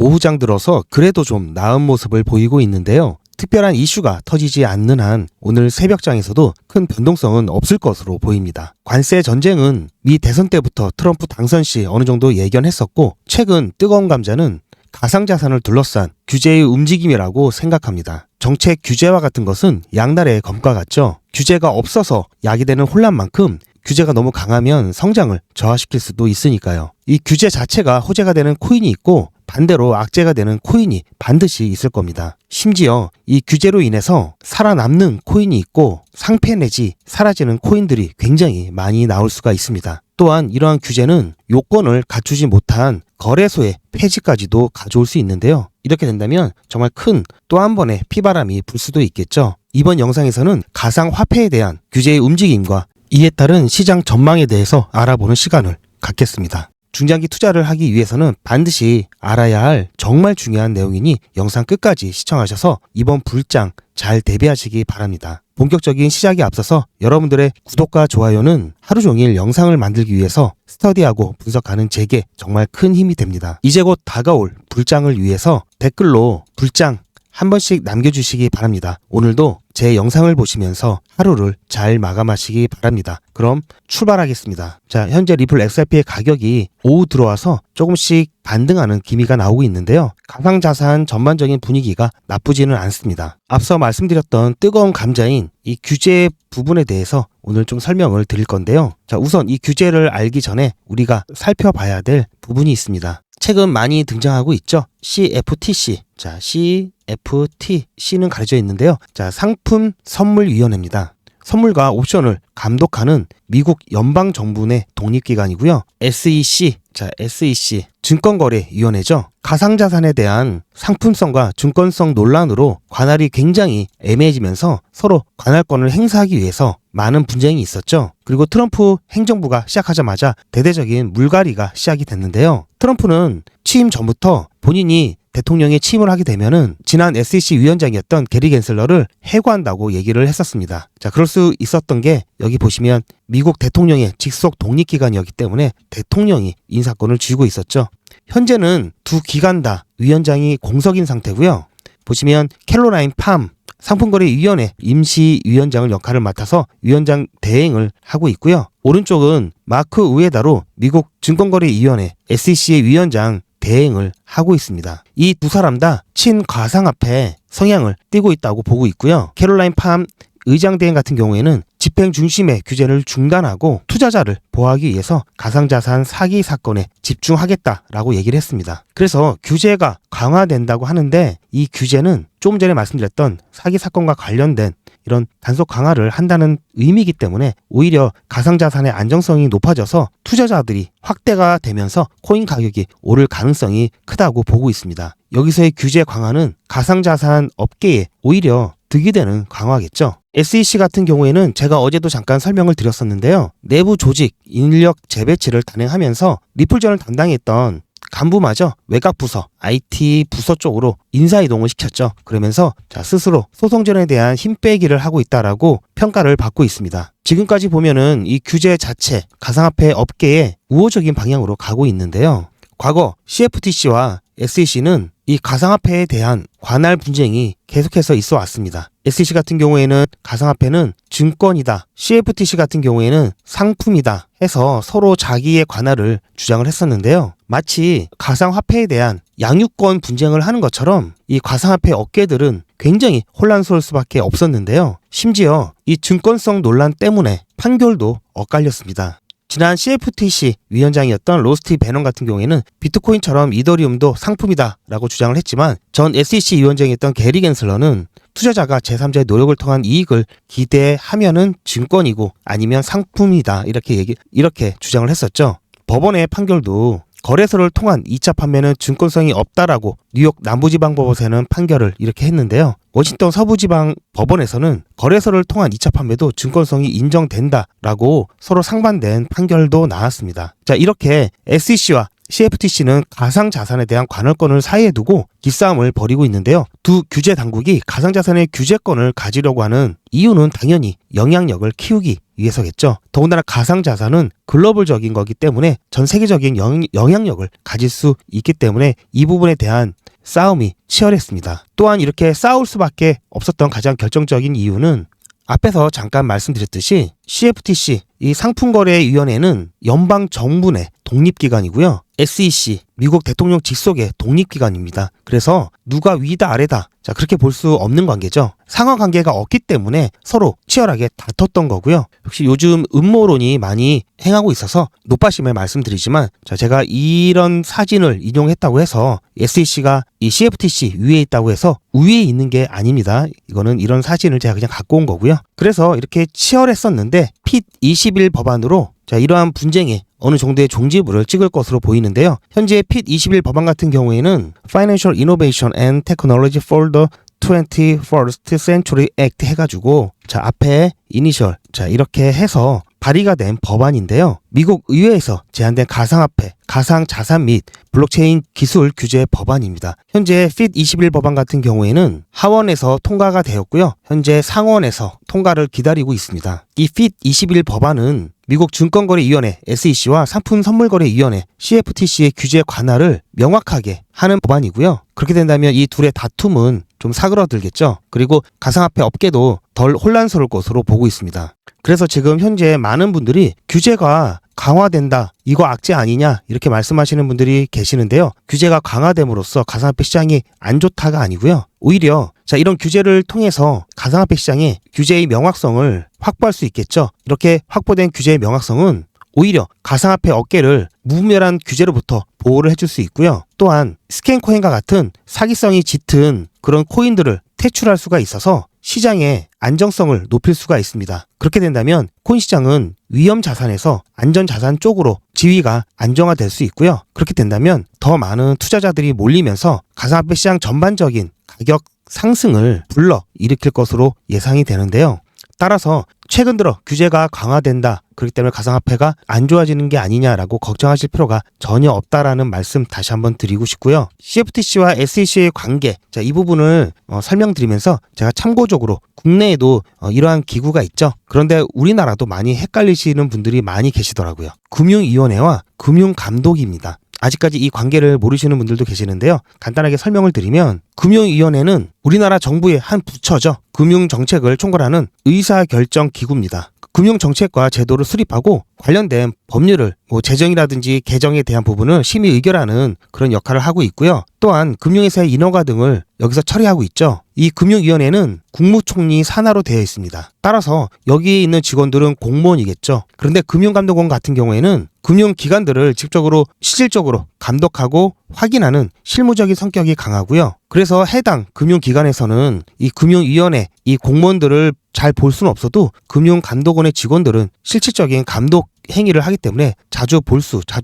오후장 들어서 그래도 좀 나은 모습을 보이고 있는데요. 특별한 이슈가 터지지 않는 한 오늘 새벽장에서도 큰 변동성은 없을 것으로 보입니다. 관세 전쟁은 미 대선 때부터 트럼프 당선 시 어느 정도 예견했었고 최근 뜨거운 감자는 가상자산을 둘러싼 규제의 움직임이라고 생각합니다. 정책 규제와 같은 것은 양날의 검과 같죠. 규제가 없어서 야기되는 혼란만큼 규제가 너무 강하면 성장을 저하시킬 수도 있으니까요. 이 규제 자체가 호재가 되는 코인이 있고 반대로 악재가 되는 코인이 반드시 있을 겁니다. 심지어 이 규제로 인해서 살아남는 코인이 있고 상패 내지 사라지는 코인들이 굉장히 많이 나올 수가 있습니다. 또한 이러한 규제는 요건을 갖추지 못한 거래소의 폐지까지도 가져올 수 있는데요. 이렇게 된다면 정말 큰 또 한 번의 피바람이 불 수도 있겠죠. 이번 영상에서는 가상화폐에 대한 규제의 움직임과 이에 따른 시장 전망에 대해서 알아보는 시간을 갖겠습니다. 중장기 투자를 하기 위해서는 반드시 알아야 할 정말 중요한 내용이니 영상 끝까지 시청하셔서 이번 불장 잘 대비하시기 바랍니다. 본격적인 시작에 앞서서 여러분들의 구독과 좋아요는 하루 종일 영상을 만들기 위해서 스터디하고 분석하는 제게 정말 큰 힘이 됩니다. 이제 곧 다가올 불장을 위해서 댓글로 불장 한 번씩 남겨주시기 바랍니다. 오늘도 제 영상을 보시면서 하루를 잘 마감하시기 바랍니다. 그럼 출발하겠습니다. 자, 현재 리플 XRP의 가격이 오후 들어와서 조금씩 반등하는 기미가 나오고 있는데요. 가상자산 전반적인 분위기가 나쁘지는 않습니다. 앞서 말씀드렸던 뜨거운 감자인 이 규제 부분에 대해서 오늘 좀 설명을 드릴 건데요. 자, 우선 이 규제를 알기 전에 우리가 살펴봐야 될 부분이 있습니다. 최근 많이 등장하고 있죠. CFTC. 자, CFTC는 가려져 있는데요. 자, 상품 선물위원회입니다. 선물과 옵션을 감독하는 미국 연방정부 내 독립기관이고요. SEC. 자, SEC. 증권거래위원회죠. 가상자산에 대한 상품성과 증권성 논란으로 관할이 굉장히 애매해지면서 서로 관할권을 행사하기 위해서 많은 분쟁이 있었죠. 그리고 트럼프 행정부가 시작하자마자 대대적인 물갈이가 시작이 됐는데요. 트럼프는 취임 전부터 본인이 대통령에 취임을 하게 되면은 지난 SEC 위원장이었던 게리 겐슬러를 해고한다고 얘기를 했었습니다. 자, 그럴 수 있었던 게 여기 보시면 미국 대통령의 직속 독립기관이었기 때문에 대통령이 인사권을 쥐고 있었죠. 현재는 두 기관 다 위원장이 공석인 상태고요. 보시면 캘로라인 팜 상품거래위원회 임시위원장을 역할을 맡아서 위원장 대행을 하고 있고요. 오른쪽은 마크 우에다로 미국 증권거래위원회 SEC의 위원장 대행을 하고 있습니다. 이 두 사람 다 친가상화폐 성향을 띠고 있다고 보고 있고요. 캐롤라인 팜 의장 대행 같은 경우에는 집행 중심의 규제를 중단하고 투자자를 보호하기 위해서 가상자산 사기 사건에 집중하겠다라고 얘기를 했습니다. 그래서 규제가 강화된다고 하는데 이 규제는 조금 전에 말씀드렸던 사기 사건과 관련된 이런 단속 강화를 한다는 의미이기 때문에 오히려 가상자산의 안정성이 높아져서 투자자들이 확대가 되면서 코인 가격이 오를 가능성이 크다고 보고 있습니다. 여기서의 규제 강화는 가상자산 업계에 오히려 득이 되는 강화겠죠. SEC 같은 경우에는 제가 어제도 잠깐 설명을 드렸었는데요. 내부 조직, 인력 재배치를 단행하면서 리플전을 담당했던 간부마저 외곽 부서, IT 부서 쪽으로 인사이동을 시켰죠. 그러면서 스스로 소송전에 대한 힘 빼기를 하고 있다라고 평가를 받고 있습니다. 지금까지 보면은 이 규제 자체, 가상화폐 업계에 우호적인 방향으로 가고 있는데요. 과거 CFTC와 SEC는 이 가상화폐에 대한 관할 분쟁이 계속해서 있어 왔습니다. SEC 같은 경우에는 가상화폐는 증권이다, CFTC 같은 경우에는 상품이다 해서 서로 자기의 관할을 주장을 했었는데요. 마치 가상화폐에 대한 양육권 분쟁을 하는 것처럼 이 가상화폐 업계들은 굉장히 혼란스러울 수밖에 없었는데요. 심지어 이 증권성 논란 때문에 판결도 엇갈렸습니다. 지난 CFTC 위원장이었던 로스티 베넌 같은 경우에는 비트코인처럼 이더리움도 상품이다 라고 주장을 했지만 전 SEC 위원장이었던 게리 겐슬러는 투자자가 제3자의 노력을 통한 이익을 기대하면은 증권이고 아니면 상품이다 이렇게 주장을 했었죠. 법원의 판결도 거래소를 통한 2차 판매는 증권성이 없다라고 뉴욕 남부지방법원에서는 판결을 이렇게 했는데요. 워싱턴 서부지방 법원에서는 거래소를 통한 2차 판매도 증권성이 인정된다라고 서로 상반된 판결도 나왔습니다. 자, 이렇게 SEC와 CFTC는 가상자산에 대한 관할권을 사이에 두고 기싸움을 벌이고 있는데요. 두 규제 당국이 가상자산의 규제권을 가지려고 하는 이유는 당연히 영향력을 키우기 위해서겠죠. 더군다나 가상자산은 글로벌적인 거기 때문에 전 세계적인 영향력을 가질 수 있기 때문에 이 부분에 대한 싸움이 치열했습니다. 또한 이렇게 싸울 수밖에 없었던 가장 결정적인 이유는 앞에서 잠깐 말씀드렸듯이 CFTC, 이 상품거래위원회는 연방 정부 내 독립기관이고요. SEC, 미국 대통령 직속의 독립기관입니다. 그래서 누가 위다 아래다, 자 그렇게 볼 수 없는 관계죠. 상하관계가 없기 때문에 서로 치열하게 다퉜던 거고요. 역시 요즘 음모론이 많이 행하고 있어서 노빠심에 말씀드리지만, 자 제가 이런 사진을 인용했다고 해서 SEC가 이 CFTC 위에 있다고 해서 위에 있는 게 아닙니다. 이거는 이런 사진을 제가 그냥 갖고 온 거고요. 그래서 이렇게 치열했었는데 핏 21 법안으로 자 이러한 분쟁에 어느 정도의 종지부를 찍을 것으로 보이는데요. 현재 핏 21 법안 같은 경우에는 Financial Innovation and Technology for the 21st Century Act 해가지고 자 앞에 이니셜 자 이렇게 해서 발의가 된 법안인데요. 미국 의회에서 제안된 가상화폐, 가상자산 및 블록체인 기술 규제 법안입니다. 현재 핏 21 법안 같은 경우에는 하원에서 통과가 되었고요. 현재 상원에서 통과를 기다리고 있습니다. 이 핏 21 법안은 미국 증권거래위원회 SEC와 상품선물거래위원회 CFTC의 규제 관할을 명확하게 하는 법안이고요. 그렇게 된다면 이 둘의 다툼은 좀 사그러들겠죠. 그리고 가상화폐 업계도 덜 혼란스러울 것으로 보고 있습니다. 그래서 지금 현재 많은 분들이 규제가 강화된다, 이거 악재 아니냐 이렇게 말씀하시는 분들이 계시는데요. 규제가 강화됨으로써 가상화폐 시장이 안 좋다가 아니고요. 오히려 자 이런 규제를 통해서 가상화폐 시장의 규제의 명확성을 확보할 수 있겠죠. 이렇게 확보된 규제의 명확성은 오히려 가상화폐 업계를 무분별한 규제로부터 보호를 해줄 수 있고요. 또한 스캔코인과 같은 사기성이 짙은 그런 코인들을 퇴출할 수가 있어서 시장의 안정성을 높일 수가 있습니다. 그렇게 된다면 코인 시장은 위험 자산에서 안전 자산 쪽으로 지위가 안정화될 수 있고요. 그렇게 된다면 더 많은 투자자들이 몰리면서 가상화폐 시장 전반적인 가격 상승을 불러 일으킬 것으로 예상이 되는데요. 따라서 최근 들어 규제가 강화된다, 그렇기 때문에 가상화폐가 안 좋아지는 게 아니냐라고 걱정하실 필요가 전혀 없다라는 말씀 다시 한번 드리고 싶고요. CFTC와 SEC의 관계, 자, 이 부분을 설명드리면서 제가 참고적으로 국내에도 이러한 기구가 있죠. 그런데 우리나라도 많이 헷갈리시는 분들이 많이 계시더라고요. 금융위원회와 금융감독입니다. 아직까지 이 관계를 모르시는 분들도 계시는데요. 간단하게 설명을 드리면 금융위원회는 우리나라 정부의 한 부처죠. 금융정책을 총괄하는 의사결정기구입니다. 금융정책과 제도를 수립하고 관련된 법률을 재정이라든지 개정에 대한 부분을 심의 의결하는 그런 역할을 하고 있고요. 또한 금융회사의 인허가 등을 여기서 처리하고 있죠. 이 금융위원회는 국무총리 산하로 되어 있습니다. 따라서 여기에 있는 직원들은 공무원이겠죠. 그런데 금융감독원 같은 경우에는 금융기관들을 직접적으로 실질적으로 감독하고 확인하는 실무적인 성격이 강하고요. 그래서 해당 금융기관에서는 이 금융위원회, 이 공무원들을 잘 볼 수는 없어도 금융감독원의 직원들은 실질적인 감독 행위를 하기 때문에 자주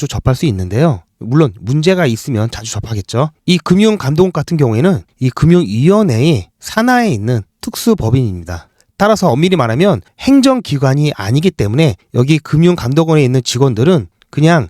접할 수 있는데요. 물론 문제가 있으면 자주 접하겠죠. 이 금융감독원 같은 경우에는 이 금융위원회의 산하에 있는 특수법인입니다. 따라서 엄밀히 말하면 행정기관이 아니기 때문에 여기 금융감독원에 있는 직원들은 그냥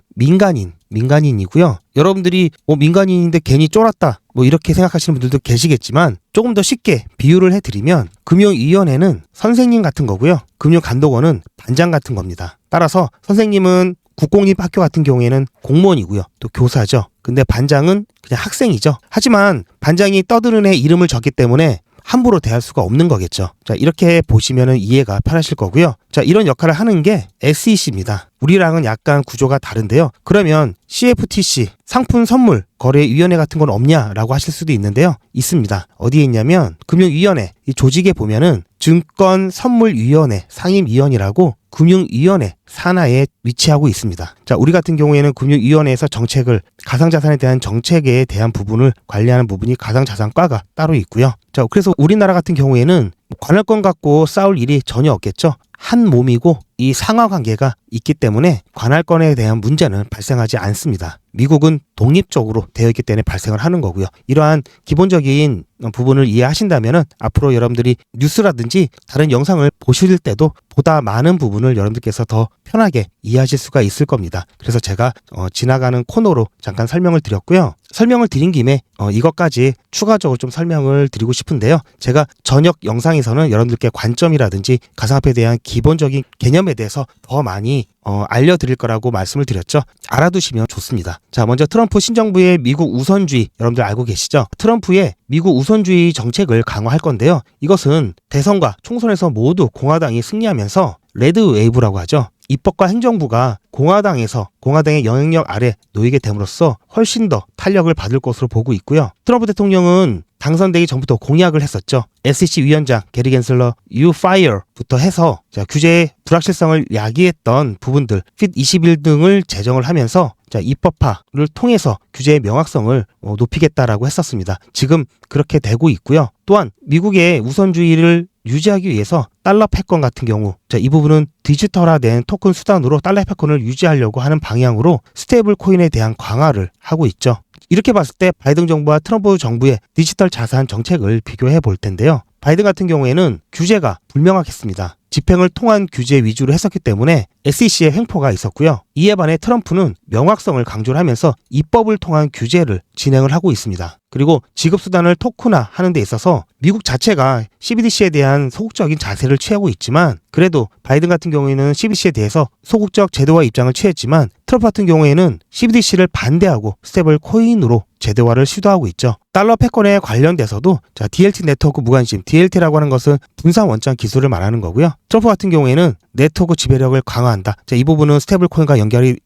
민간인이고요. 여러분들이 민간인인데 괜히 쫄았다 이렇게 생각하시는 분들도 계시겠지만 조금 더 쉽게 비유를 해드리면 금융위원회는 선생님 같은 거고요. 금융감독원은 반장 같은 겁니다. 따라서 선생님은 국공립학교 같은 경우에는 공무원이고요. 또 교사죠. 근데 반장은 그냥 학생이죠. 하지만 반장이 떠드는 애 이름을 적기 때문에 함부로 대할 수가 없는 거겠죠. 자, 이렇게 보시면 이해가 편하실 거고요. 자, 이런 역할을 하는 게 SEC입니다. 우리랑은 약간 구조가 다른데요. 그러면 CFTC, 상품선물거래위원회 같은 건 없냐라고 하실 수도 있는데요. 있습니다. 어디에 있냐면 금융위원회, 이 조직에 보면은 증권선물위원회 상임위원이라고 금융위원회 산하에 위치하고 있습니다. 자, 우리 같은 경우에는 금융위원회에서 정책을, 가상자산에 대한 정책에 대한 부분을 관리하는 부분이 가상자산과가 따로 있고요. 자, 그래서 우리나라 같은 경우에는 관할권 갖고 싸울 일이 전혀 없겠죠. 한 몸이고 이 상하 관계가 있기 때문에 관할권에 대한 문제는 발생하지 않습니다. 미국은 독립적으로 되어 있기 때문에 발생을 하는 거고요. 이러한 기본적인 부분을 이해하신다면 앞으로 여러분들이 뉴스라든지 다른 영상을 보실 때도 보다 많은 부분을 여러분들께서 더 편하게 이해하실 수가 있을 겁니다. 그래서 제가 지나가는 코너로 잠깐 설명을 드렸고요. 설명을 드린 김에 이것까지 추가적으로 좀 설명을 드리고 싶은데요. 제가 저녁 영상에서는 여러분들께 관점이라든지 가상화폐에 대한 기본적인 개념에 대해서 더 많이 알려드릴 거라고 말씀을 드렸죠. 알아두시면 좋습니다. 자, 먼저 트럼프 신정부의 미국 우선주의 여러분들 알고 계시죠? 트럼프의 미국 우선주의 정책을 강화할 건데요. 이것은 대선과 총선에서 모두 공화당이 승리하면서 레드 웨이브라고 하죠. 입법과 행정부가 공화당의 영향력 아래 놓이게 됨으로써 훨씬 더 탄력을 받을 것으로 보고 있고요. 트럼프 대통령은 당선되기 전부터 공약을 했었죠. SEC 위원장 게리 겐슬러 You Fire부터 해서 규제의 불확실성을 야기했던 부분들 핏 21 등을 제정을 하면서 입법화를 통해서 규제의 명확성을 높이겠다라고 했었습니다. 지금 그렇게 되고 있고요. 또한 미국의 우선주의를 유지하기 위해서 달러 패권 같은 경우 이 부분은 디지털화된 토큰 수단으로 달러 패권을 유지하려고 하는 방향으로 스테이블 코인에 대한 강화를 하고 있죠. 이렇게 봤을 때 바이든 정부와 트럼프 정부의 디지털 자산 정책을 비교해 볼 텐데요. 바이든 같은 경우에는 규제가 불명확했습니다. 집행을 통한 규제 위주로 했었기 때문에 SEC의 횡포가 있었고요. 이에 반해 트럼프는 명확성을 강조를 하면서 입법을 통한 규제를 진행을 하고 있습니다. 그리고 지급수단을 토큰화 하는 데 있어서 미국 자체가 CBDC에 대한 소극적인 자세를 취하고 있지만 그래도 바이든 같은 경우에는 CBDC에 대해서 소극적 제도화 입장을 취했지만 트럼프 같은 경우에는 CBDC를 반대하고 스테이블 코인으로 제도화를 시도하고 있죠. 달러 패권에 관련돼서도 DLT 네트워크 무관심, DLT라고 하는 것은 분산 원장 기술을 말하는 거고요. 트럼프 같은 경우에는 네트워크 지배력을 강화한다. 이 부분은 스테이블 코인과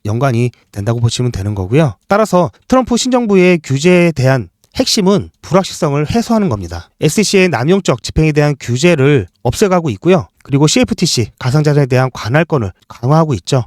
연관이 된다고 보시면 되는 거고요. 따라서 트럼프 신정부의 규제에 대한 핵심은 불확실성을 해소하는 겁니다. SEC의 남용적 집행에 대한 규제를 없애가고 있고요. 그리고 CFTC 가상자산에 대한 관할권을 강화하고 있죠.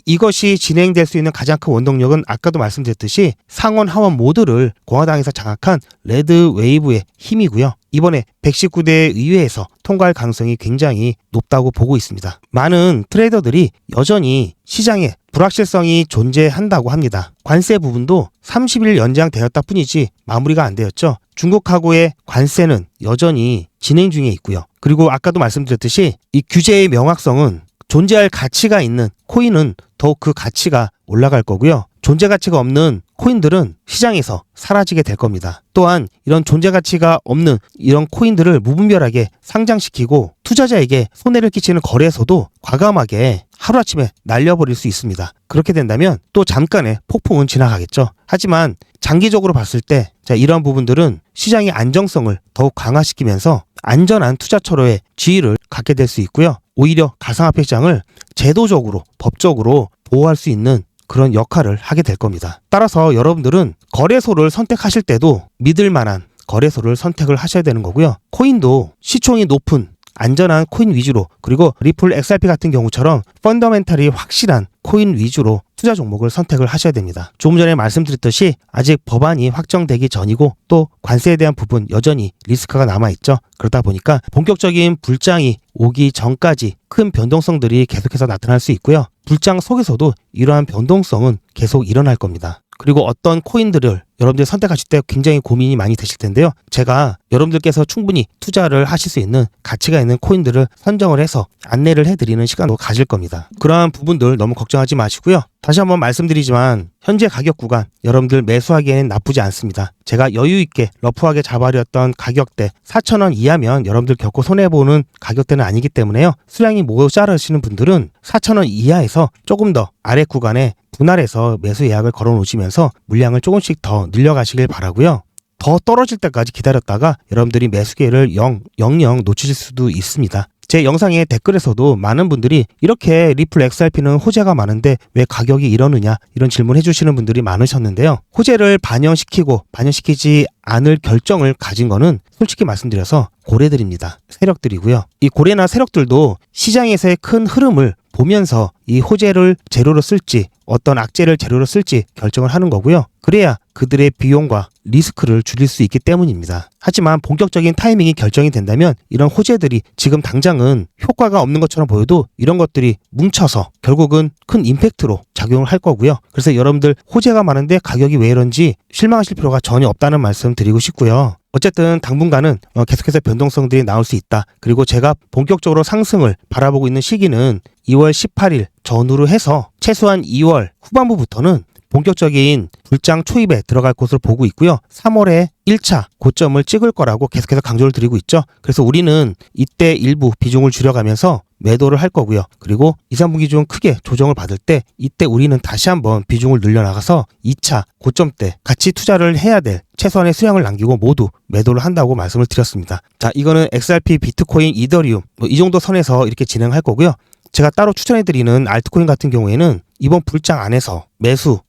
이것이 진행될 수 있는 가장 큰 원동력은 아까도 말씀드렸듯이 상원 하원 모두를 공화당에서 장악한 레드 웨이브의 힘이고요. 이번에 119대 의회에서 통과할 가능성이 굉장히 높다고 보고 있습니다. 많은 트레이더들이 여전히 시장에 불확실성이 존재한다고 합니다. 관세 부분도 30일 연장되었다 뿐이지 마무리가 안 되었죠. 중국하고의 관세는 여전히 진행 중에 있고요. 그리고 아까도 말씀드렸듯이 이 규제의 명확성은 존재할 가치가 있는 코인은 더욱 그 가치가 올라갈 거고요. 존재 가치가 없는 코인들은 시장에서 사라지게 될 겁니다. 또한 이런 존재 가치가 없는 이런 코인들을 무분별하게 상장시키고 투자자에게 손해를 끼치는 거래소도 과감하게 하루아침에 날려버릴 수 있습니다. 그렇게 된다면 또 잠깐의 폭풍은 지나가겠죠. 하지만 장기적으로 봤을 때 이런 부분들은 시장의 안정성을 더욱 강화시키면서 안전한 투자처로의 지위를 갖게 될 수 있고요. 오히려 가상화폐 시장을 제도적으로 법적으로 보호할 수 있는 그런 역할을 하게 될 겁니다. 따라서 여러분들은 거래소를 선택하실 때도 믿을 만한 거래소를 선택을 하셔야 되는 거고요. 코인도 시총이 높은 안전한 코인 위주로, 그리고 리플 XRP 같은 경우처럼 펀더멘탈이 확실한 코인 위주로 투자 종목을 선택을 하셔야 됩니다. 조금 전에 말씀드렸듯이 아직 법안이 확정되기 전이고 또 관세에 대한 부분 여전히 리스크가 남아있죠. 그러다 보니까 본격적인 불장이 오기 전까지 큰 변동성들이 계속해서 나타날 수 있고요. 불장 속에서도 이러한 변동성은 계속 일어날 겁니다. 그리고 어떤 코인들을 여러분들이 선택하실 때 굉장히 고민이 많이 되실 텐데요. 제가 여러분들께서 충분히 투자를 하실 수 있는 가치가 있는 코인들을 선정을 해서 안내를 해드리는 시간도 가질 겁니다. 그러한 부분들 너무 걱정하지 마시고요. 다시 한번 말씀드리지만 현재 가격 구간 여러분들 매수하기에는 나쁘지 않습니다. 제가 여유있게 러프하게 잡아렸던 가격대 4,000원 이하면 여러분들 겪고 손해보는 가격대는 아니기 때문에요. 수량이 모자라시는 분들은 4,000원 이하에서 조금 더 아래 구간에 분할해서 매수 예약을 걸어 놓으시면서 물량을 조금씩 더 늘려가시길 바라고요. 더 떨어질 때까지 기다렸다가 여러분들이 매수 기회를 영영 놓치실 수도 있습니다. 제 영상의 댓글에서도 많은 분들이 이렇게 리플 XRP는 호재가 많은데 왜 가격이 이러느냐 이런 질문 해주시는 분들이 많으셨는데요. 호재를 반영시키지 않을 결정을 가진 거는 솔직히 말씀드려서 고래들입니다. 세력들이고요. 이 고래나 세력들도 시장에서의 큰 흐름을 보면서 이 호재를 재료로 쓸지 어떤 악재를 재료로 쓸지 결정을 하는 거고요. 그래야 그들의 비용과 리스크를 줄일 수 있기 때문입니다. 하지만 본격적인 타이밍이 결정이 된다면 이런 호재들이 지금 당장은 효과가 없는 것처럼 보여도 이런 것들이 뭉쳐서 결국은 큰 임팩트로 작용을 할 거고요. 그래서 여러분들 호재가 많은데 가격이 왜 이런지 실망하실 필요가 전혀 없다는 말씀 드리고 싶고요. 어쨌든 당분간은 계속해서 변동성들이 나올 수 있다. 그리고 제가 본격적으로 상승을 바라보고 있는 시기는 2월 18일 전후로 해서 최소한 2월 후반부부터는 본격적인 불장 초입에 들어갈 것으로 보고 있고요. 3월에 1차 고점을 찍을 거라고 계속해서 강조를 드리고 있죠. 그래서 우리는 이때 일부 비중을 줄여가면서 매도를 할 거고요. 그리고 2, 3분기 중 크게 조정을 받을 때 이때 우리는 다시 한번 비중을 늘려나가서 2차 고점 때 같이 투자를 해야 될 최소한의 수량을 남기고 모두 매도를 한다고 말씀을 드렸습니다. 자, 이거는 XRP, 비트코인, 이더리움 이 정도 선에서 이렇게 진행할 거고요. 제가 따로 추천해드리는 알트코인 같은 경우에는 이번 불장 안에서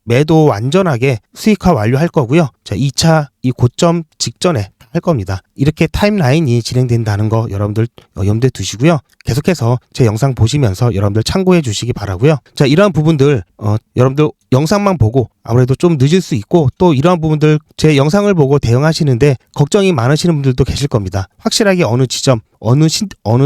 매도 완전하게 수익화 완료할 거고요. 자, 2차 이 고점 직전에 할 겁니다. 이렇게 타임라인이 진행된다는 거 여러분들 염두에 두시고요. 계속해서 제 영상 보시면서 여러분들 참고해 주시기 바라고요. 자, 이러한 부분들 여러분들 영상만 보고 아무래도 좀 늦을 수 있고 또 이러한 부분들 제 영상을 보고 대응하시는데 걱정이 많으시는 분들도 계실 겁니다. 확실하게 어느 지점 어느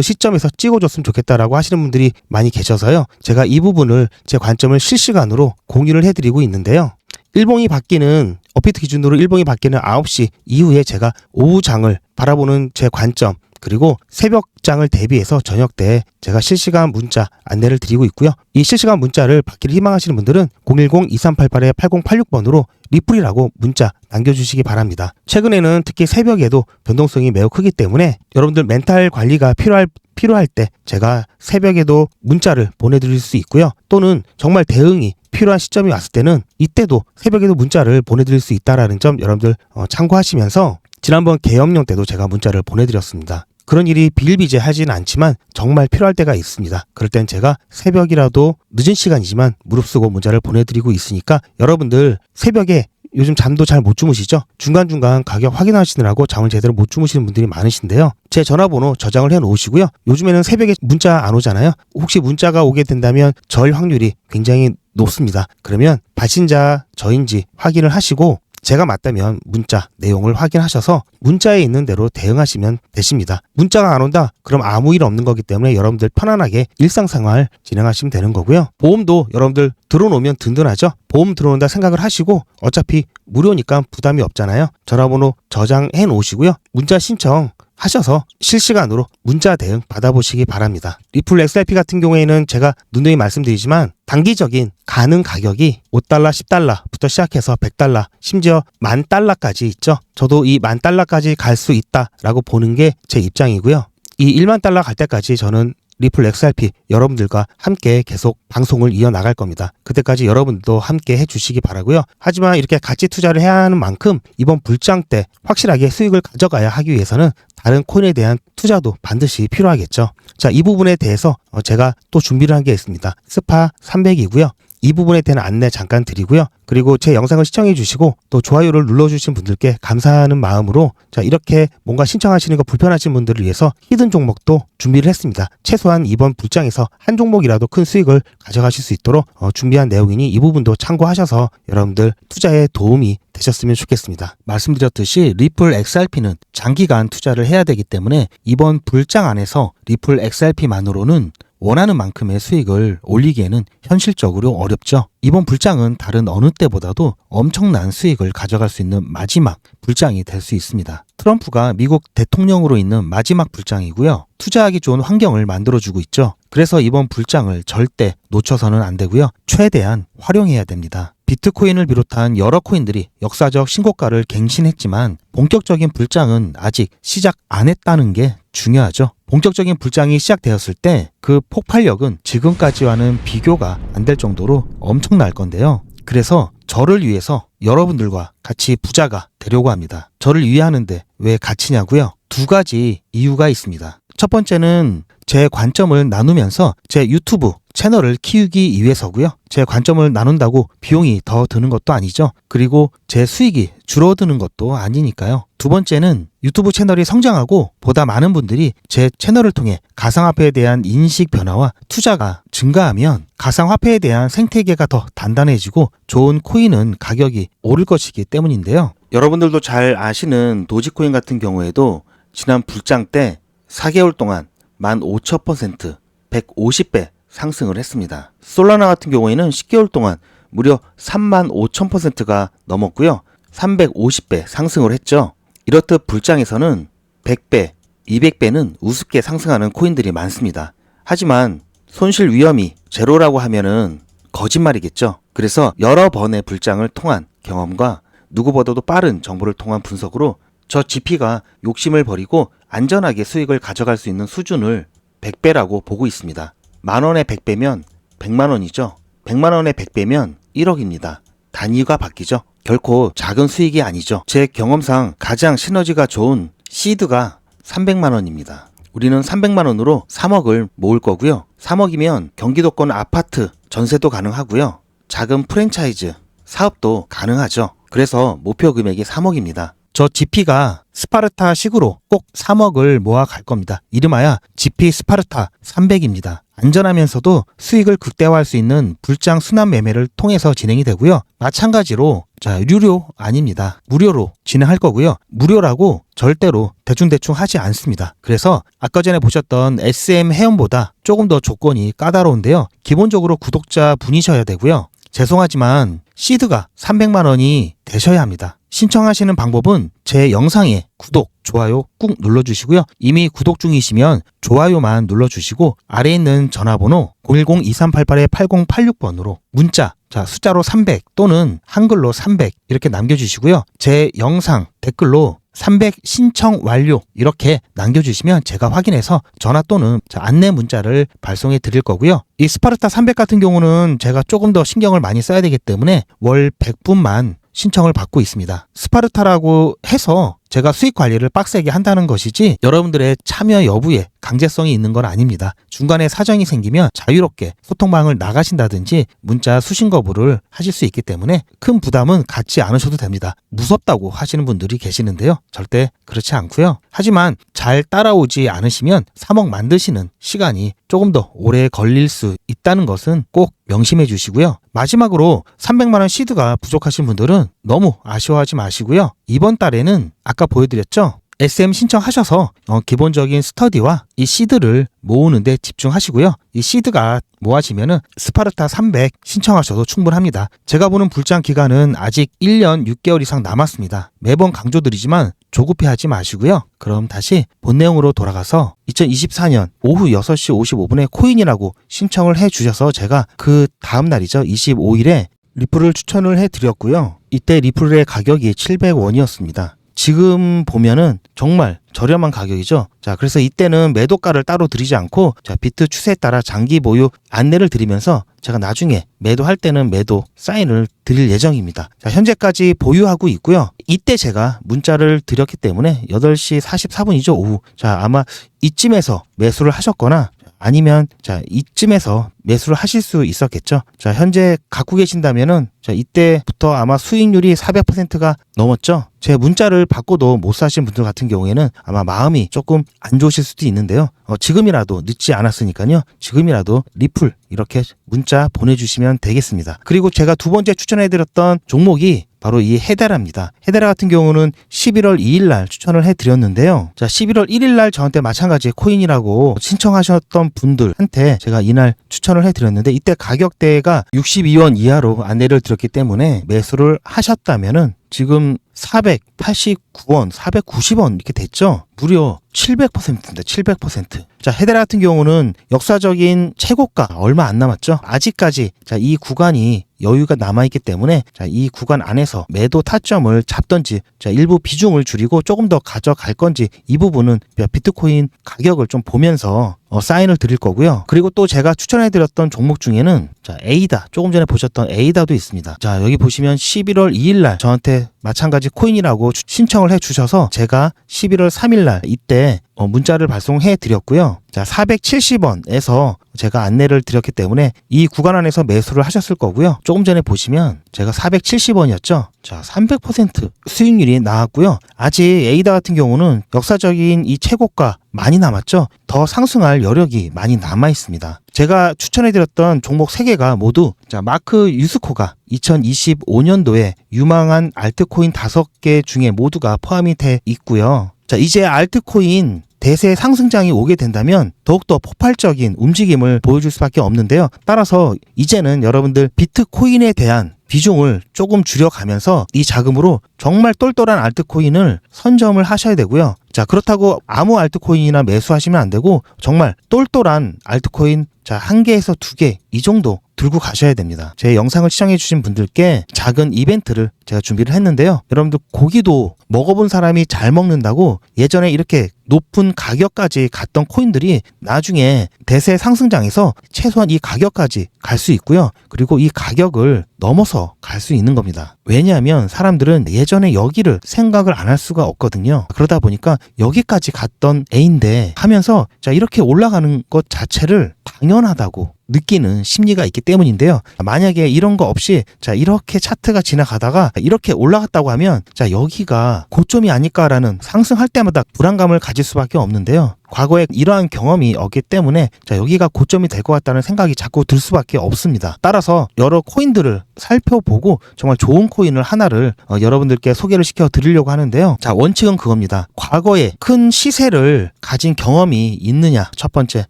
시점에서 찍어줬으면 좋겠다라고 하시는 분들이 많이 계셔서요. 제가 이 부분을 제 관점을 실시간으로 공유를 해드리고 있는데요. 일봉이 바뀌는 업비트 기준으로 일봉이 바뀌는 9시 이후에 제가 오후장을 바라보는 제 관점 그리고 새벽장을 대비해서 저녁 때 제가 실시간 문자 안내를 드리고 있고요. 이 실시간 문자를 받기를 희망하시는 분들은 010-2388-8086번으로 리플이라고 문자 남겨주시기 바랍니다. 최근에는 특히 새벽에도 변동성이 매우 크기 때문에 여러분들 멘탈 관리가 필요할 때 제가 새벽에도 문자를 보내드릴 수 있고요. 또는 정말 대응이 필요한 시점이 왔을 때는 이때도 새벽에도 문자를 보내드릴 수 있다라는 점 여러분들 참고하시면서 지난번 계엄령 때도 제가 문자를 보내드렸습니다. 그런 일이 비일비재하지는 않지만 정말 필요할 때가 있습니다. 그럴 땐 제가 새벽이라도 늦은 시간이지만 무릅쓰고 문자를 보내드리고 있으니까 여러분들 새벽에 요즘 잠도 잘 못 주무시죠? 중간중간 가격 확인하시느라고 잠을 제대로 못 주무시는 분들이 많으신데요. 제 전화번호 저장을 해 놓으시고요. 요즘에는 새벽에 문자 안 오잖아요. 혹시 문자가 오게 된다면 저일 확률이 굉장히 높습니다. 그러면 발신자 저인지 확인을 하시고 제가 맞다면 문자 내용을 확인하셔서 문자에 있는 대로 대응하시면 되십니다. 문자가 안 온다? 그럼 아무 일 없는 거기 때문에 여러분들 편안하게 일상생활 진행하시면 되는 거고요. 보험도 여러분들 들어놓으면 든든하죠? 보험 들어온다 생각을 하시고 어차피 무료니까 부담이 없잖아요. 전화번호 저장해 놓으시고요. 문자 신청 하셔서 실시간으로 문자 대응 받아보시기 바랍니다. 리플 XRP 같은 경우에는 제가 누누이 말씀드리지만 단기적인 가능 가격이 5달러, 10달러부터 시작해서 100달러, 심지어 10,000달러까지 있죠. 저도 이 10,000달러까지 갈 수 있다라고 보는 게 제 입장이고요. 이 1만 달러 갈 때까지 저는 리플 XRP 여러분들과 함께 계속 방송을 이어나갈 겁니다. 그때까지 여러분도 함께 해주시기 바라고요. 하지만 이렇게 같이 투자를 해야 하는 만큼 이번 불장 때 확실하게 수익을 가져가야 하기 위해서는 다른 코인에 대한 투자도 반드시 필요하겠죠. 자, 이 부분에 대해서 제가 또 준비를 한 게 있습니다. 스파 300이고요. 이 부분에 대한 안내 잠깐 드리고요. 그리고 제 영상을 시청해 주시고 또 좋아요를 눌러주신 분들께 감사하는 마음으로 자, 이렇게 뭔가 신청하시는 거 불편하신 분들을 위해서 히든 종목도 준비를 했습니다. 최소한 이번 불장에서 한 종목이라도 큰 수익을 가져가실 수 있도록 준비한 내용이니 이 부분도 참고하셔서 여러분들 투자에 도움이 되셨으면 좋겠습니다. 말씀드렸듯이 리플 XRP는 장기간 투자를 해야 되기 때문에 이번 불장 안에서 리플 XRP만으로는 원하는 만큼의 수익을 올리기에는 현실적으로 어렵죠. 이번 불장은 다른 어느 때보다도 엄청난 수익을 가져갈 수 있는 마지막 불장이 될 수 있습니다. 트럼프가 미국 대통령으로 있는 마지막 불장이고요. 투자하기 좋은 환경을 만들어주고 있죠. 그래서 이번 불장을 절대 놓쳐서는 안 되고요. 최대한 활용해야 됩니다. 비트코인을 비롯한 여러 코인들이 역사적 신고가를 갱신했지만 본격적인 불장은 아직 시작 안 했다는 게 중요하죠. 본격적인 불장이 시작되었을 때 그 폭발력은 지금까지와는 비교가 안 될 정도로 엄청날 건데요. 그래서 저를 위해서 여러분들과 같이 부자가 되려고 합니다. 저를 위하는데 왜 같이냐고요? 두 가지 이유가 있습니다. 첫 번째는 제 관점을 나누면서 제 유튜브 채널을 키우기 위해서고요. 제 관점을 나눈다고 비용이 더 드는 것도 아니죠. 그리고 제 수익이 줄어드는 것도 아니니까요. 두 번째는 유튜브 채널이 성장하고 보다 많은 분들이 제 채널을 통해 가상화폐에 대한 인식 변화와 투자가 증가하면 가상화폐에 대한 생태계가 더 단단해지고 좋은 코인은 가격이 오를 것이기 때문인데요. 여러분들도 잘 아시는 도지코인 같은 경우에도 지난 불장 때 4개월 동안 15,000%, 150배 상승을 했습니다. 솔라나 같은 경우에는 10개월 동안 무려 35,000%가 넘었고요. 350배 상승을 했죠. 이렇듯 불장에서는 100배, 200배는 우습게 상승하는 코인들이 많습니다. 하지만 손실 위험이 제로라고 하면은 거짓말이겠죠. 그래서 여러 번의 불장을 통한 경험과 누구보다도 빠른 정보를 통한 분석으로 저 GP가 욕심을 버리고 안전하게 수익을 가져갈 수 있는 수준을 100배라고 보고 있습니다. 만원에 100배면 100만원이죠. 100만원에 100배면 1억입니다. 단위가 바뀌죠. 결코 작은 수익이 아니죠. 제 경험상 가장 시너지가 좋은 시드가 300만원입니다. 우리는 300만원으로 3억을 모을 거고요. 3억이면 경기도권 아파트 전세도 가능하고요. 작은 프랜차이즈 사업도 가능하죠. 그래서 목표 금액이 3억입니다. 저 GP가 스파르타식으로 꼭 3억을 모아 갈 겁니다. 이름하여 GP 스파르타 300입니다. 안전하면서도 수익을 극대화할 수 있는 불장 순환 매매를 통해서 진행이 되고요. 마찬가지로 유료 아닙니다. 무료로 진행할 거고요. 무료라고 절대로 대충대충 하지 않습니다. 그래서 아까 전에 보셨던 SM 회원보다 조금 더 조건이 까다로운데요. 기본적으로 구독자 분이셔야 되고요. 죄송하지만 시드가 300만원이 되셔야 합니다. 신청하시는 방법은 제 영상에 구독, 좋아요 꾹 눌러주시고요. 이미 구독 중이시면 좋아요만 눌러주시고 아래에 있는 전화번호 010-2388-8086번으로 문자 숫자로 300 또는 한글로 300 이렇게 남겨주시고요. 제 영상 댓글로 300 신청 완료 이렇게 남겨주시면 제가 확인해서 전화 또는 안내 문자를 발송해 드릴 거고요. 이 스파르타 300 같은 경우는 제가 조금 더 신경을 많이 써야 되기 때문에 월 100분만 신청을 받고 있습니다. 스파르타라고 해서 제가 수익 관리를 빡세게 한다는 것이지 여러분들의 참여 여부에 강제성이 있는 건 아닙니다. 중간에 사정이 생기면 자유롭게 소통방을 나가신다든지 문자 수신 거부를 하실 수 있기 때문에 큰 부담은 갖지 않으셔도 됩니다. 무섭다고 하시는 분들이 계시는데요. 절대 그렇지 않고요. 하지만 잘 따라오지 않으시면 3억 만드시는 시간이 조금 더 오래 걸릴 수 있다는 것은 꼭 명심해 주시고요. 마지막으로 300만원 시드가 부족하신 분들은 너무 아쉬워하지 마시고요. 이번 달에는 아까 보여드렸죠? SM 신청하셔서 기본적인 스터디와 이 시드를 모으는데 집중하시고요. 이 시드가 모아지면은 스파르타 300 신청하셔도 충분합니다. 제가 보는 불장 기간은 아직 1년 6개월 이상 남았습니다. 매번 강조드리지만 조급해하지 마시고요. 그럼 다시 본 내용으로 돌아가서 2024년 오후 6시 55분에 코인이라고 신청을 해주셔서 제가 그 다음 날이죠. 25일에 리플을 추천을 해드렸고요. 이때 리플의 가격이 700원이었습니다. 지금 보면은 정말 저렴한 가격이죠. 그래서 이때는 매도가를 따로 드리지 않고 비트 추세에 따라 장기 보유 안내를 드리면서 제가 나중에 매도할 때는 매도 사인을 드릴 예정입니다. 현재까지 보유하고 있고요. 이때 제가 문자를 드렸기 때문에 8시 44분이죠. 오후. 아마 이쯤에서 매수를 하셨거나 아니면 이쯤에서 매수를 하실 수 있었겠죠. 현재 갖고 계신다면은 이때부터 아마 수익률이 400%가 넘었죠. 제 문자를 받고도 못 사신 분들 같은 경우에는 아마 마음이 조금 안 좋으실 수도 있는데요. 지금이라도 늦지 않았으니까요. 지금이라도 리플 이렇게 문자 보내주시면 되겠습니다. 그리고 제가 두 번째 추천해드렸던 종목이 바로 이 헤데라입니다. 헤데라 같은 경우는 11월 2일 날 추천을 해드렸는데요. 11월 1일 날 저한테 마찬가지 코인이라고 신청하셨던 분들한테 제가 이날 추천을 해드렸는데 이때 가격대가 62원 이하로 안내를 드렸기 때문에 매수를 하셨다면은 지금 489원, 490원 이렇게 됐죠? 무려 700%입니다. 700%. 헤데라 같은 경우는 역사적인 최고가 얼마 안 남았죠? 아직까지 이 구간이 여유가 남아있기 때문에 이 구간 안에서 매도 타점을 잡던지 일부 비중을 줄이고 조금 더 가져갈 건지 이 부분은 비트코인 가격을 좀 보면서 사인을 드릴 거고요. 그리고 또 제가 추천해드렸던 종목 중에는 에이다, 조금 전에 보셨던 에이다도 있습니다. 여기 보시면 11월 2일 날 저한테 마찬가지 코인이라고 신청을 해주셔서 제가 11월 3일 날 이때 문자를 발송해 드렸고요. 자, 470원에서 제가 안내를 드렸기 때문에 이 구간 안에서 매수를 하셨을 거고요. 조금 전에 보시면 제가 470원이었죠. 자, 300% 수익률이 나왔고요. 아직 에이다 같은 경우는 역사적인 이 최고가 많이 남았죠. 더 상승할 여력이 많이 남아 있습니다. 제가 추천해드렸던 종목 3개가 모두 자, 마크 유스코가 2025년도에 유망한 알트코인 5개 중에 모두가 포함이 돼 있고요. 자, 이제 알트코인 대세 상승장이 오게 된다면 더욱더 폭발적인 움직임을 보여줄 수밖에 없는데요. 따라서 이제는 여러분들 비트코인에 대한 비중을 조금 줄여가면서 이 자금으로 정말 똘똘한 알트코인을 선점을 하셔야 되고요. 자, 그렇다고 아무 알트코인이나 매수하시면 안 되고 정말 똘똘한 알트코인 자, 1개에서 2개 이 정도 들고 가셔야 됩니다. 제 영상을 시청해 주신 분들께 작은 이벤트를 제가 준비를 했는데요. 여러분들 고기도 먹어본 사람이 잘 먹는다고 예전에 이렇게 높은 가격까지 갔던 코인들이 나중에 대세 상승장에서 최소한 이 가격까지 갈 수 있고요. 그리고 이 가격을 넘어서 갈 수 있는 겁니다. 왜냐하면 사람들은 예전에 여기를 생각을 안 할 수가 없거든요. 그러다 보니까 여기까지 갔던 A인데 하면서 자, 이렇게 올라가는 것 자체를 당연하다고 느끼는 심리가 있기 때문인데요. 만약에 이런 거 없이 자, 이렇게 차트가 지나가다가 이렇게 올라갔다고 하면 자, 여기가 고점이 아닐까라는 상승할 때마다 불안감을 가질 수밖에 없는데요. 과거에 이러한 경험이 없기 때문에 자, 여기가 고점이 될 것 같다는 생각이 자꾸 들 수밖에 없습니다. 따라서 여러 코인들을 살펴보고 정말 좋은 코인을 하나를 여러분들께 소개를 시켜 드리려고 하는데요. 자, 원칙은 그겁니다. 과거에 큰 시세를 가진 경험이 있느냐 첫 번째,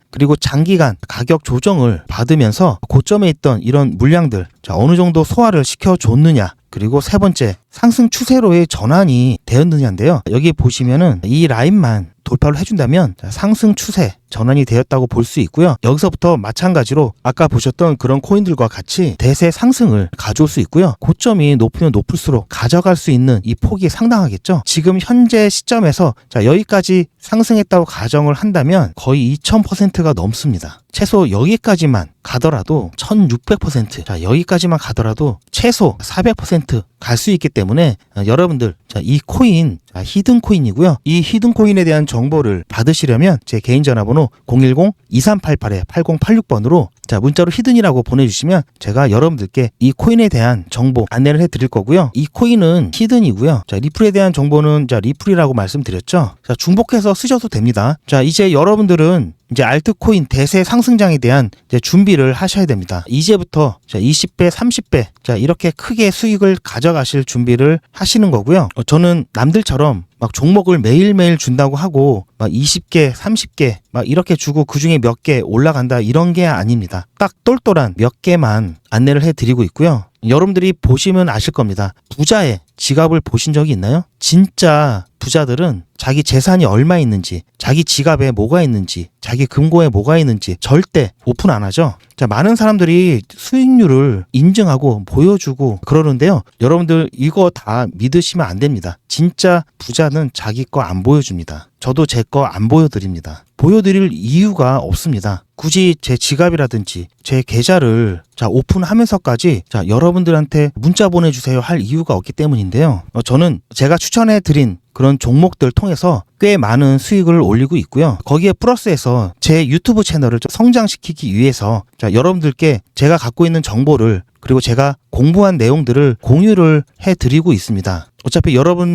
그리고 장기간 가격 조정을 받으면서 고점에 있던 이런 물량들 자, 어느 정도 소화를 시켜줬느냐, 그리고 세 번째, 상승 추세로의 전환이 되었느냐인데요. 여기 보시면은 이 라인만 돌파를 해준다면 상승 추세 전환이 되었다고 볼 수 있고요. 여기서부터 마찬가지로 아까 보셨던 그런 코인들과 같이 대세 상승을 가져올 수 있고요. 고점이 높으면 높을수록 가져갈 수 있는 이 폭이 상당하겠죠. 지금 현재 시점에서 자, 여기까지 상승했다고 가정을 한다면 거의 2000%가 넘습니다. 최소 여기까지만 가더라도 1600%, 자, 여기까지만 가더라도 최소 400% 갈 수 있기 때문에 여러분들 자, 이 코인 히든 코인이고요. 이 히든 코인에 대한 정보를 받으시려면 제 개인 전화번호 010-2388-8086번으로 자, 문자로 히든이라고 보내주시면 제가 여러분들께 이 코인에 대한 정보 안내를 해드릴 거고요. 이 코인은 히든이고요. 자, 리플에 대한 정보는 자, 리플이라고 말씀드렸죠. 자, 중복해서 쓰셔도 됩니다. 자, 이제 여러분들은 이제 알트코인 대세 상승장에 대한 이제 준비를 하셔야 됩니다. 이제부터 자, 20배, 30배 자, 이렇게 크게 수익을 가져가실 준비를 하시는 거고요. 저는 남들처럼 막 종목을 매일매일 준다고 하고 막 20개, 30개 막 이렇게 주고 그중에 몇 개 올라간다 이런 게 아닙니다. 딱 똘똘한 몇 개만 안내를 해드리고 있고요. 여러분들이 보시면 아실 겁니다. 부자의 지갑을 보신 적이 있나요? 진짜 부자들은 자기 재산이 얼마 있는지, 자기 지갑에 뭐가 있는지, 자기 금고에 뭐가 있는지 절대 오픈 안 하죠. 자, 많은 사람들이 수익률을 인증하고 보여주고 그러는데요. 여러분들 이거 다 믿으시면 안 됩니다. 진짜 부자는 자기 거 안 보여줍니다. 저도 제 거 안 보여드립니다. 보여드릴 이유가 없습니다. 굳이 제 지갑이라든지 제 계좌를 자, 오픈하면서까지 자, 여러분들한테 문자 보내주세요 할 이유가 없기 때문인데요. 저는 제가 추천해드린 그런 종목들 통해서 꽤 많은 수익을 올리고 있고요. 거기에 플러스해서 제 유튜브 채널을 좀 성장시키기 위해서 자, 여러분들께 제가 갖고 있는 정보를 그리고 제가 공부한 내용들을 공유를 해드리고 있습니다. 어차피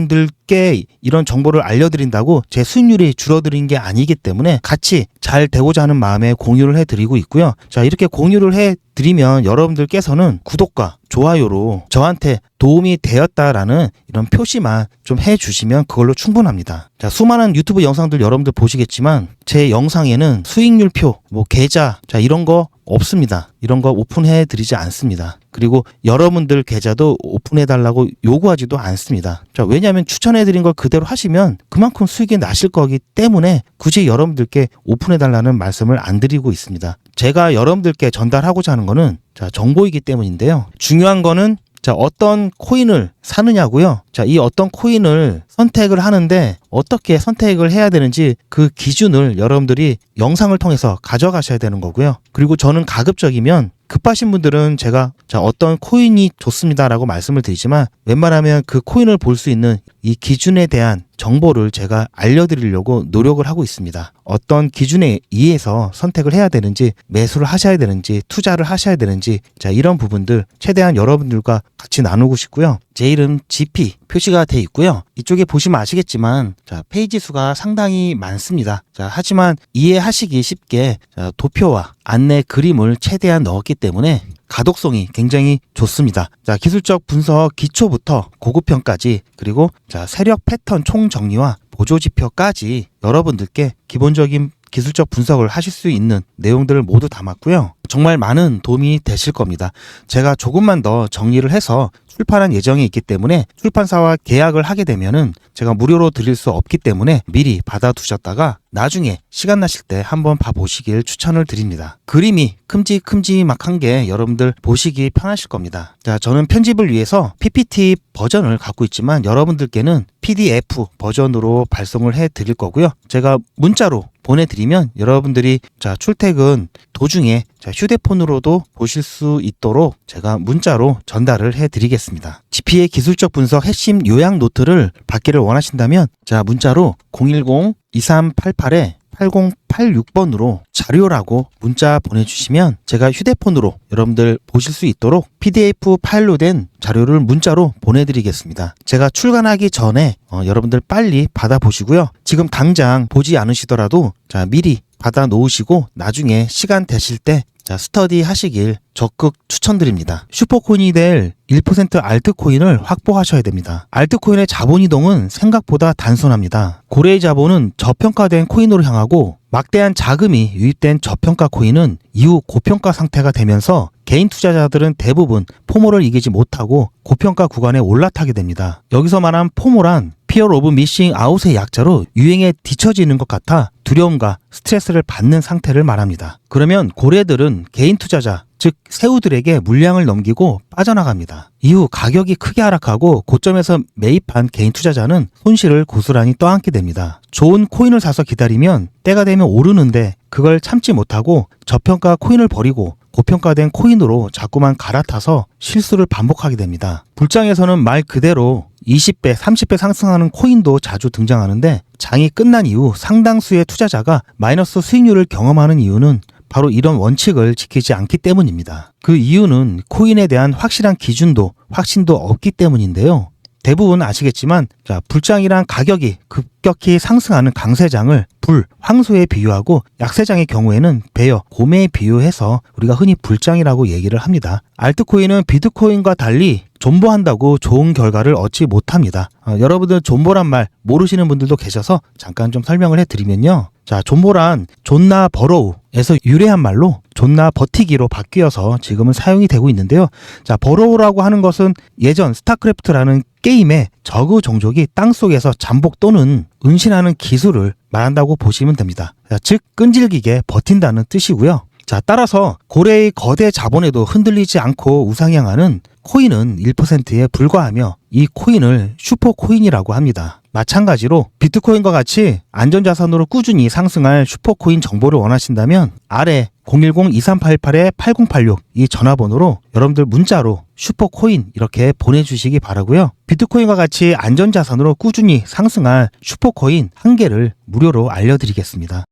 여러분들께 이런 정보를 알려드린다고 제 수익률이 줄어드는 게 아니기 때문에 같이 잘 되고자 하는 마음에 공유를 해드리고 있고요. 자, 이렇게 공유를 해드리면 여러분들께서는 구독과 좋아요로 저한테 도움이 되었다라는 이런 표시만 좀 해주시면 그걸로 충분합니다. 자, 수많은 유튜브 영상들 여러분들 보시겠지만 제 영상에는 수익률표, 뭐 계좌, 자, 이런 거 없습니다. 이런 거 오픈해 드리지 않습니다. 그리고 여러분들 계좌도 오픈해 달라고 요구하지도 않습니다. 자, 왜냐하면 추천해 드린 걸 그대로 하시면 그만큼 수익이 나실 거기 때문에 굳이 여러분들께 오픈해 달라는 말씀을 안 드리고 있습니다. 제가 여러분들께 전달하고자 하는 거는 자, 정보이기 때문인데요. 중요한 거는 자, 어떤 코인을 사느냐고요. 자, 이 어떤 코인을 선택을 하는데 어떻게 선택을 해야 되는지 그 기준을 여러분들이 영상을 통해서 가져가셔야 되는 거고요. 그리고 저는 가급적이면 급하신 분들은 제가 자, 어떤 코인이 좋습니다라고 말씀을 드리지만 웬만하면 그 코인을 볼 수 있는 이 기준에 대한 정보를 제가 알려드리려고 노력을 하고 있습니다. 어떤 기준에 의해서 선택을 해야 되는지, 매수를 하셔야 되는지, 투자를 하셔야 되는지, 자, 이런 부분들 최대한 여러분들과 같이 나누고 싶고요. 제 이름 GP 표시가 돼 있고요. 이쪽에 보시면 아시겠지만, 자, 페이지 수가 상당히 많습니다. 자, 하지만 이해하시기 쉽게 자, 도표와 안내 그림을 최대한 넣었기 때문에 가독성이 굉장히 좋습니다. 자, 기술적 분석 기초부터 고급형까지, 그리고 자, 세력 패턴 총정리와 보조지표까지 여러분들께 기본적인 기술적 분석을 하실 수 있는 내용들을 모두 담았고요. 정말 많은 도움이 되실 겁니다. 제가 조금만 더 정리를 해서 출판할 예정이 있기 때문에 출판사와 계약을 하게 되면은 제가 무료로 드릴 수 없기 때문에 미리 받아두셨다가 나중에 시간 나실 때 한번 봐보시길 추천을 드립니다. 그림이 큼직큼직한 게 여러분들 보시기 편하실 겁니다. 자, 저는 편집을 위해서 PPT 버전을 갖고 있지만 여러분들께는 PDF 버전으로 발송을 해 드릴 거고요. 제가 문자로 보내드리면 여러분들이 자, 출퇴근 도중에 자, 휴대폰으로도 보실 수 있도록 제가 문자로 전달을 해드리겠습니다. GP의 기술적 분석 핵심 요약 노트를 받기를 원하신다면 자, 문자로 010-2388-8086번으로 자료라고 문자 보내주시면 제가 휴대폰으로 여러분들 보실 수 있도록 PDF 파일로 된 자료를 문자로 보내드리겠습니다. 제가 출간하기 전에 여러분들 빨리 받아보시고요. 지금 당장 보지 않으시더라도 자, 미리 받아 놓으시고 나중에 시간 되실 때 자, 스터디 하시길 적극 추천드립니다. 슈퍼코인이 될 1% 알트코인을 확보하셔야 됩니다. 알트코인의 자본 이동은 생각보다 단순합니다. 고래의 자본은 저평가된 코인으로 향하고 막대한 자금이 유입된 저평가 코인은 이후 고평가 상태가 되면서 개인 투자자들은 대부분 포모를 이기지 못하고 고평가 구간에 올라타게 됩니다. 여기서 말한 포모란 Fear of Missing Out의 약자로 유행에 뒤처지는 것 같아 두려움과 스트레스를 받는 상태를 말합니다. 그러면 고래들은 개인 투자자, 즉 새우들에게 물량을 넘기고 빠져나갑니다. 이후 가격이 크게 하락하고 고점에서 매입한 개인 투자자는 손실을 고스란히 떠안게 됩니다. 좋은 코인을 사서 기다리면 때가 되면 오르는데 그걸 참지 못하고 저평가 코인을 버리고 고평가된 코인으로 자꾸만 갈아타서 실수를 반복하게 됩니다. 불장에서는 말 그대로 20배, 30배 상승하는 코인도 자주 등장하는데 장이 끝난 이후 상당수의 투자자가 마이너스 수익률을 경험하는 이유는 바로 이런 원칙을 지키지 않기 때문입니다. 그 이유는 코인에 대한 확실한 기준도 확신도 없기 때문인데요. 대부분 아시겠지만 자, 불장이란 가격이 급격히 상승하는 강세장을 불, 황소에 비유하고 약세장의 경우에는 베어, 곰에 비유해서 우리가 흔히 불장이라고 얘기를 합니다. 알트코인은 비트코인과 달리 존버한다고 좋은 결과를 얻지 못합니다. 여러분들 존버란 말 모르시는 분들도 계셔서 잠깐 좀 설명을 해드리면요. 자, 존버란 존나 버로우에서 유래한 말로 존나 버티기로 바뀌어서 지금은 사용이 되고 있는데요. 자, 버로우라고 하는 것은 예전 스타크래프트라는 게임의 저그 종족이 땅속에서 잠복 또는 은신하는 기술을 말한다고 보시면 됩니다. 자, 즉 끈질기게 버틴다는 뜻이고요. 자, 따라서 고래의 거대 자본에도 흔들리지 않고 우상향하는 코인은 1%에 불과하며 이 코인을 슈퍼코인이라고 합니다. 마찬가지로 비트코인과 같이 안전자산으로 꾸준히 상승할 슈퍼코인 정보를 원하신다면 아래 010-2388-8086 이 전화번호로 여러분들 문자로 슈퍼코인 이렇게 보내주시기 바라고요. 비트코인과 같이 안전자산으로 꾸준히 상승할 슈퍼코인 한 개를 무료로 알려드리겠습니다.